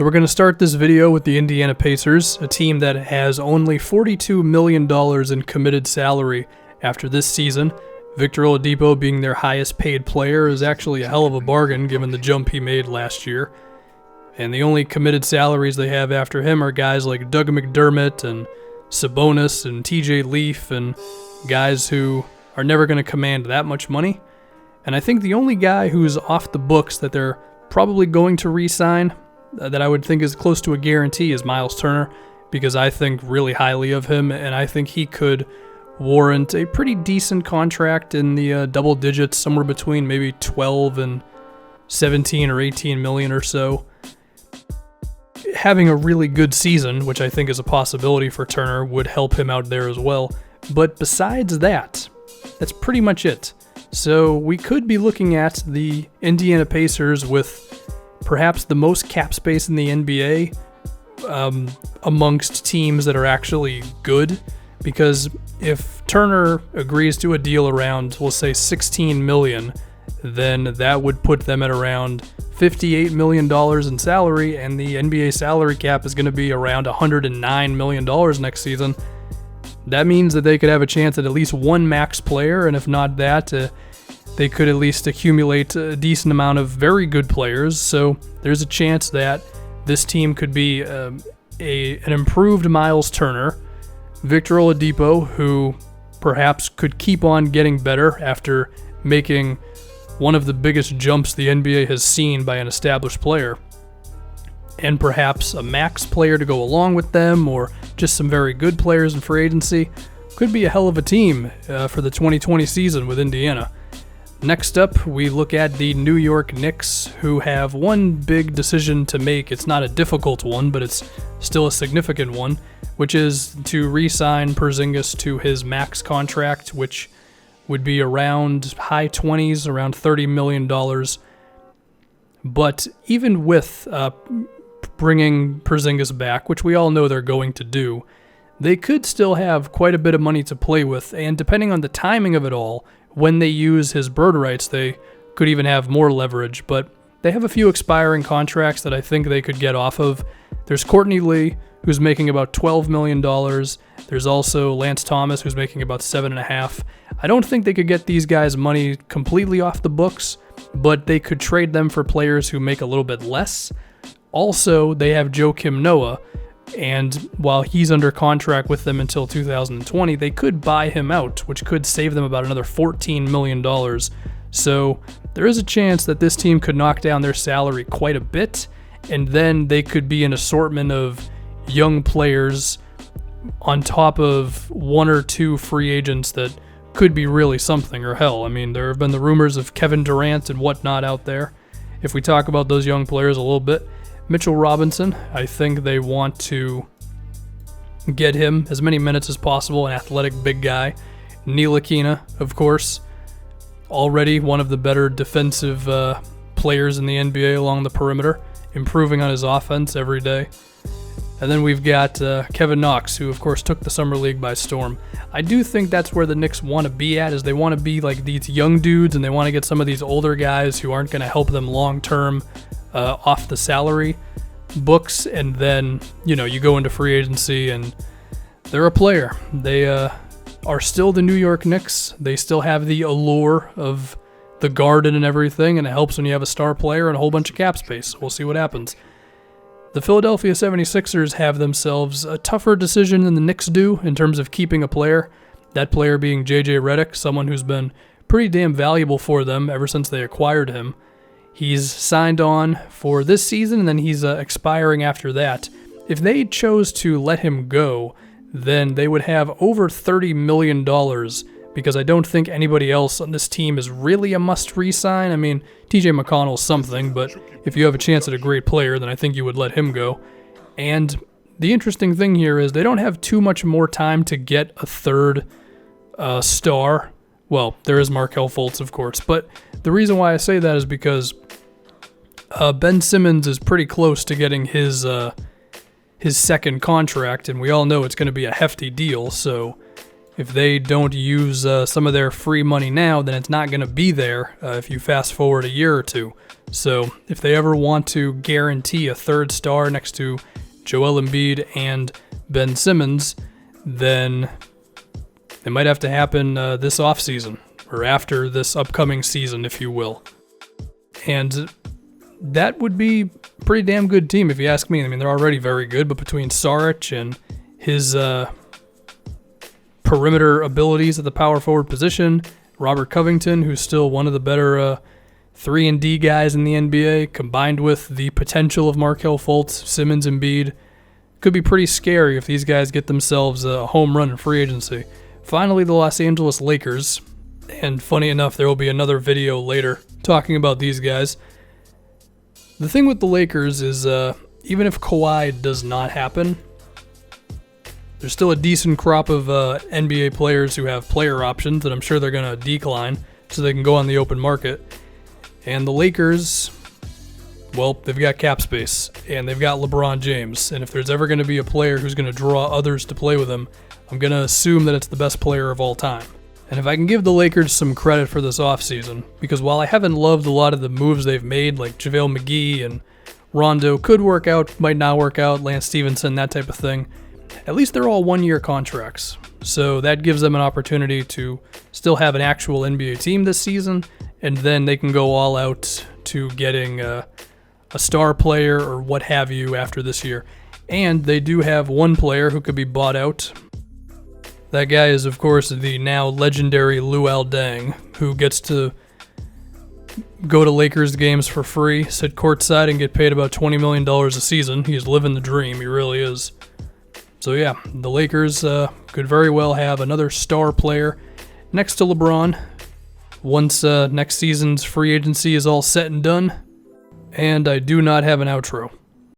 So we're going to start this video with the Indiana Pacers, a team that has only $42 million in committed salary after this season. Victor Oladipo being their highest paid player is actually a hell of a bargain given the jump he made last year. And the only committed salaries they have after him are guys like Doug McDermott and Sabonis and TJ Leaf and guys who are never going to command that much money. And I think the only guy who's off the books that they're probably going to re-sign that I would think is close to a guarantee is Miles Turner, because I think really highly of him, and I think he could warrant a pretty decent contract in the double digits, somewhere between maybe 12 and 17 or 18 million or so. Having a really good season, which I think is a possibility for Turner, would help him out there as well. But besides that, that's pretty much it. So we could be looking at the Indiana Pacers with perhaps the most cap space in the NBA amongst teams that are actually good, because if Turner agrees to a deal around, we'll say $16 million, then that would put them at around $58 million in salary, and the NBA salary cap is going to be around $109 million next season. That means that they could have a chance at least one max player, and if not that, they could at least accumulate a decent amount of very good players. So there's a chance that this team could be an improved Miles Turner, Victor Oladipo, who perhaps could keep on getting better after making one of the biggest jumps the NBA has seen by an established player, and perhaps a max player to go along with them, or just some very good players in free agency. Could be a hell of a team for the 2020 season with Indiana. Next up, we look at the New York Knicks, who have one big decision to make. It's not a difficult one, but it's still a significant one, which is to re-sign Porzingis to his max contract, which would be around high 20s, around $30 million. But even with bringing Porzingis back, which we all know they're going to do, they could still have quite a bit of money to play with, and depending on the timing of it all, when they use his bird rights, they could even have more leverage. But they have a few expiring contracts that I think they could get off of. There's Courtney Lee, who's making about $12 million. There's also Lance Thomas, who's making about $7.5 million. I don't think they could get these guys' money completely off the books, but they could trade them for players who make a little bit less. Also, they have Joakim Noah, and while he's under contract with them until 2020, they could buy him out, which could save them about another $14 million. So there is a chance that this team could knock down their salary quite a bit, and then they could be an assortment of young players on top of one or two free agents that could be really something, or hell, I mean, there have been the rumors of Kevin Durant and whatnot out there. If we talk about those young players a little bit, Mitchell Robinson, I think they want to get him as many minutes as possible, an athletic big guy. Ntilikina, of course, already one of the better defensive players in the NBA along the perimeter, improving on his offense every day. And then we've got Kevin Knox, who of course took the Summer League by storm. I do think that's where the Knicks want to be at, is they want to be like these young dudes, and they want to get some of these older guys who aren't going to help them long-term off the salary books, and then, you know, you go into free agency and they're a player. They are still the New York Knicks. They still have the allure of the Garden and everything, and it helps when you have a star player and a whole bunch of cap space. We'll see what happens. The Philadelphia 76ers have themselves a tougher decision than the Knicks do in terms of keeping a player, that player being JJ Redick, someone who's been pretty damn valuable for them ever since they acquired him. He's signed on for this season, and then he's expiring after that. If they chose to let him go, then they would have over $30 million, because I don't think anybody else on this team is really a must re-sign. I mean, TJ McConnell's something, but if you have a chance at a great player, then I think you would let him go. And the interesting thing here is they don't have too much more time to get a third star. Well, there is Markelle Fultz, of course, but the reason why I say that is because Ben Simmons is pretty close to getting his second contract, and we all know it's going to be a hefty deal. So if they don't use some of their free money now, then it's not going to be there if you fast forward a year or two. So if they ever want to guarantee a third star next to Joel Embiid and Ben Simmons, then it might have to happen this offseason, or after this upcoming season, if you will. And that would be a pretty damn good team, if you ask me. I mean, they're already very good, but between Saric and his perimeter abilities at the power forward position, Robert Covington, who's still one of the better 3-and-D guys in the NBA, combined with the potential of Markelle Fultz, Simmons, and Embiid, could be pretty scary if these guys get themselves a home run in free agency. Finally, the Los Angeles Lakers, and funny enough, there will be another video later talking about these guys. The thing with the Lakers is, even if Kawhi does not happen, there's still a decent crop of NBA players who have player options that I'm sure they're going to decline so they can go on the open market. And the Lakers, well, they've got cap space, and they've got LeBron James. And if there's ever going to be a player who's going to draw others to play with him, I'm going to assume that it's the best player of all time. And if I can give the Lakers some credit for this offseason, because while I haven't loved a lot of the moves they've made, like JaVale McGee and Rondo could work out, might not work out, Lance Stevenson, that type of thing, at least they're all one-year contracts. So that gives them an opportunity to still have an actual NBA team this season, and then they can go all out to getting a star player or what have you after this year. And they do have one player who could be bought out. That guy is, of course, the now legendary Luol Deng, who gets to go to Lakers games for free, sit courtside, and get paid about $20 million a season. He's living the dream. He really is. So yeah, the Lakers could very well have another star player next to LeBron once next season's free agency is all set and done. And I do not have an outro.